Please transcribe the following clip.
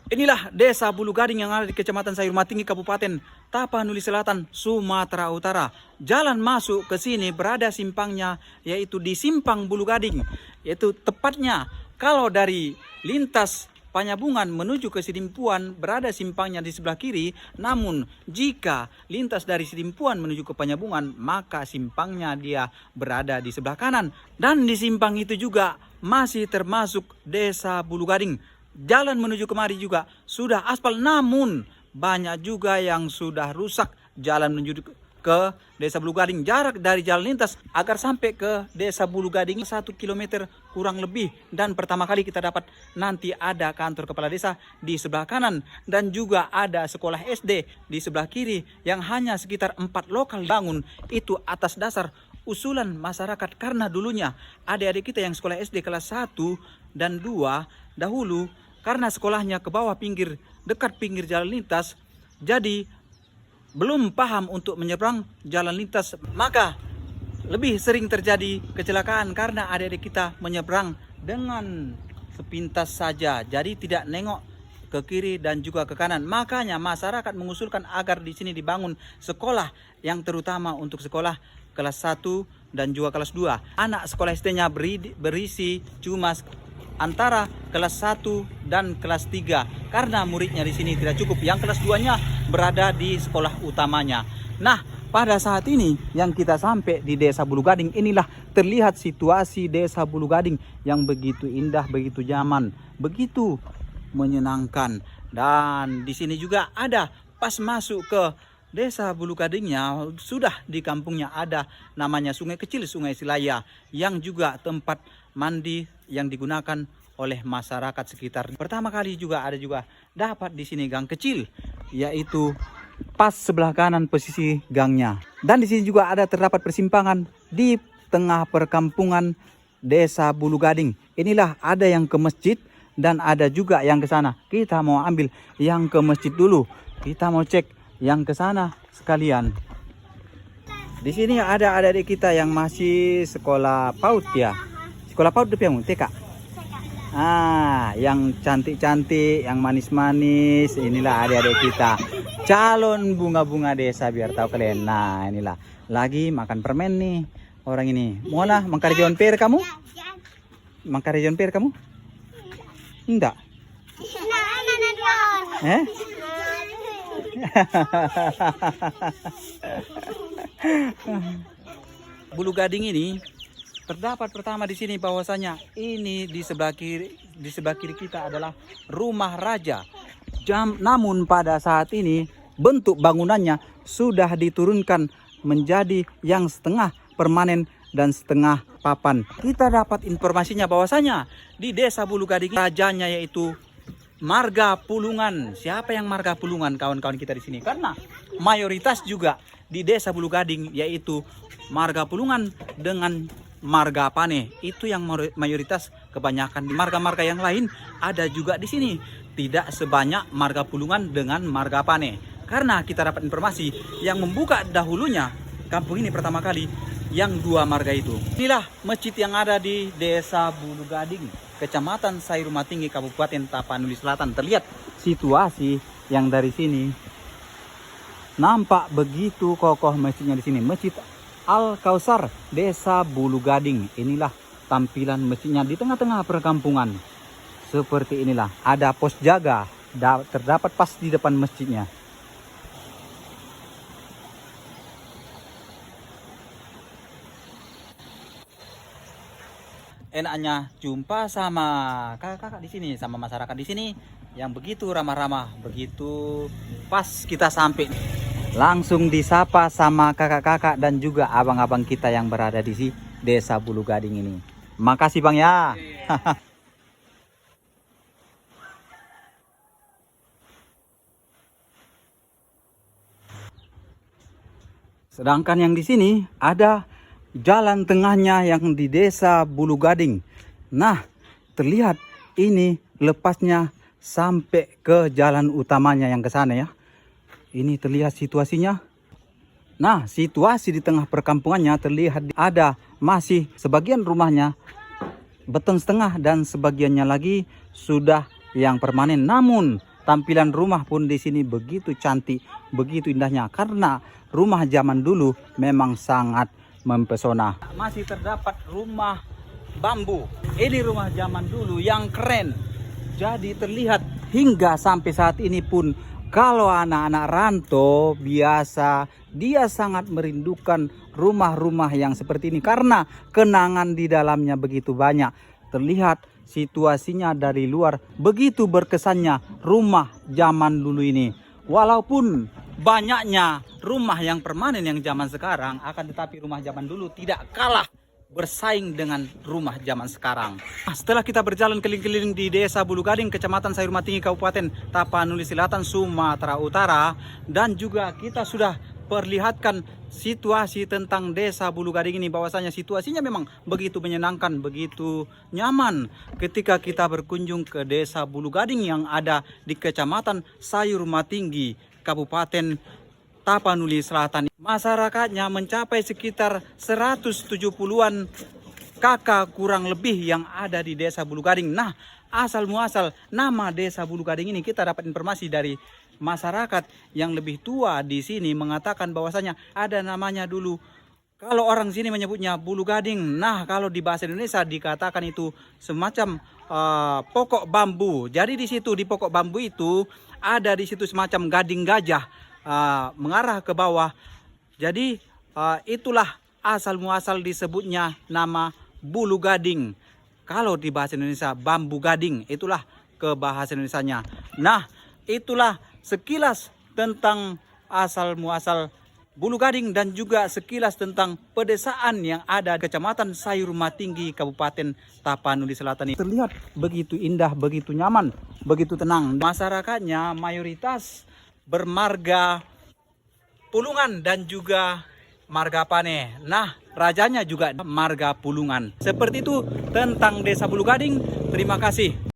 Inilah desa Bulu Gading yang ada di Kecamatan Sayur Tinggi, Kabupaten Tapanuli Selatan, Sumatera Utara. Jalan masuk ke sini berada simpangnya, yaitu di Simpang Bulu Gading. Yaitu tepatnya kalau dari lintas Panyabungan menuju ke Sidimpuan berada simpangnya di sebelah kiri. Namun jika lintas dari Sidimpuan menuju ke Panyabungan, maka simpangnya dia berada di sebelah kanan. Dan di simpang itu juga masih termasuk desa Bulu Gading. Jalan menuju kemari juga sudah aspal, namun banyak juga yang sudah rusak jalan menuju ke desa Bulu Gading. Jarak dari jalan lintas agar sampai ke desa Bulu Gading 1 kilometer kurang lebih. Dan pertama kali kita dapat nanti ada kantor kepala desa di sebelah kanan. Dan juga ada sekolah SD di sebelah kiri yang hanya sekitar 4 lokal bangun. Itu atas dasar usulan masyarakat, karena dulunya adik-adik kita yang sekolah SD kelas 1 dan 2 dahulu, karena sekolahnya ke bawah dekat pinggir jalan lintas, jadi belum paham untuk menyeberang jalan lintas, maka lebih sering terjadi kecelakaan karena adik-adik kita menyeberang dengan sepintas saja, jadi tidak nengok ke kiri dan juga ke kanan. Makanya masyarakat mengusulkan agar di sini dibangun sekolah yang terutama untuk sekolah kelas 1 dan juga kelas 2. Anak sekolah SD-nya berisi cuma antara kelas 1 dan kelas 3 karena muridnya di sini tidak cukup. Yang kelas 2-nya berada di sekolah utamanya. Nah, pada saat ini yang kita sampai di Desa Bulu Gading, inilah terlihat situasi Desa Bulu Gading yang begitu indah, begitu nyaman, begitu menyenangkan. Dan di sini juga ada pas masuk ke Desa Bulu Gadingnya, sudah di kampungnya ada namanya Sungai Kecil, Sungai Silaya, yang juga tempat mandi yang digunakan oleh masyarakat sekitar. Pertama kali juga ada dapat di sini gang kecil, yaitu pas sebelah kanan posisi gangnya. Dan di sini juga terdapat persimpangan di tengah perkampungan Desa Bulu Gading. Inilah ada yang ke masjid dan ada juga yang ke sana. Kita mau ambil yang ke masjid dulu. Kita mau cek yang ke sana sekalian. Di sini ada adik kita yang masih sekolah PAUD ya. Sekolah PAUD depiamu TK. Yang cantik-cantik, yang manis-manis, inilah adik-adik kita. Calon bunga-bunga desa biar tahu kalian. Nah, inilah lagi makan permen nih orang ini. Mona, mangkarijon per kamu? Mangkarijon per kamu? Enggak. Bulu Gading ini terdapat pertama di sini bahwasanya ini di sebelah kiri kita adalah rumah raja. Namun pada saat ini bentuk bangunannya sudah diturunkan menjadi yang setengah permanen dan setengah papan. Kita dapat informasinya bahwasanya di Desa Bulu Gading rajanya yaitu Marga Pulungan. Siapa yang Marga Pulungan, kawan-kawan kita di sini? Karena mayoritas juga di Desa Bulu Gading yaitu Marga Pulungan dengan Marga Pane. Itu yang mayoritas, kebanyakan. Marga-marga yang lain ada juga di sini. Tidak sebanyak Marga Pulungan dengan Marga Pane. Karena kita dapat informasi yang membuka dahulunya kampung ini pertama kali yang 2 marga itu. Inilah masjid yang ada di Desa Bulu Gading, Kecamatan Sayur Tinggi, Kabupaten Tapanuli Selatan. Terlihat situasi yang dari sini. Nampak begitu kokoh masjidnya di sini. Masjid Al-Kausar, Desa Bulu Gading. Inilah tampilan masjidnya di tengah-tengah perkampungan. Seperti inilah. Ada pos jaga terdapat pas di depan masjidnya. Enaknya jumpa sama kakak-kakak di sini, sama masyarakat di sini yang begitu ramah-ramah, begitu pas kita sampai langsung disapa sama kakak-kakak dan juga abang-abang kita yang berada di Desa Bulu Gading ini. Makasih Bang ya. Sedangkan yang di sini ada jalan tengahnya yang di Desa Bulu Gading. Nah, terlihat ini lepasnya sampai ke jalan utamanya yang ke sana ya. Ini terlihat situasinya. Nah, situasi di tengah perkampungannya terlihat ada masih sebagian rumahnya beton setengah dan sebagiannya lagi sudah yang permanen. Namun Tampilan rumah pun di sini begitu cantik, begitu indahnya karena rumah zaman dulu memang sangat mempesona. Masih terdapat rumah bambu. Ini rumah zaman dulu yang keren. Jadi terlihat hingga sampai saat ini pun kalau anak-anak rantau biasa dia sangat merindukan rumah-rumah yang seperti ini karena kenangan di dalamnya begitu banyak. Terlihat situasinya dari luar begitu berkesannya rumah zaman dulu ini. Walaupun banyaknya rumah yang permanen yang zaman sekarang, akan tetapi rumah zaman dulu tidak kalah bersaing dengan rumah zaman sekarang. Setelah kita berjalan keliling-keliling di Desa Bulugading, Kecamatan Sayurmatinggi, Kabupaten Tapanuli Selatan, Sumatera Utara, dan juga kita sudah perlihatkan situasi tentang Desa Bulugading ini, bahwasanya situasinya memang begitu menyenangkan, begitu nyaman ketika kita berkunjung ke Desa Bulugading yang ada di Kecamatan Sayurmatinggi, Kabupaten Tapanuli Selatan. Masyarakatnya mencapai sekitar 170-an kakak kurang lebih yang ada di Desa Bulugading. Nah, asal muasal nama Desa Bulugading ini kita dapat informasi dari masyarakat yang lebih tua di sini mengatakan bahwasanya ada namanya dulu. Kalau orang sini menyebutnya Bulugading. Nah, kalau di bahasa Indonesia dikatakan itu semacam pokok bambu. Jadi di situ di pokok bambu itu ada di situ semacam gading gajah mengarah ke bawah. Jadi itulah asal muasal disebutnya nama Bulugading. Kalau di bahasa Indonesia bambu gading, itulah ke bahasa Indonesianya. Nah, itulah sekilas tentang asal muasal Bulugading dan juga sekilas tentang pedesaan yang ada di Kecamatan Sayurmatinggi, Kabupaten Tapanuli Selatan ini. Terlihat begitu indah, begitu nyaman, begitu tenang. Masyarakatnya mayoritas bermarga Pulungan dan juga marga Pane. Nah, rajanya juga marga Pulungan. Seperti itu tentang Desa Bulugading. Terima kasih.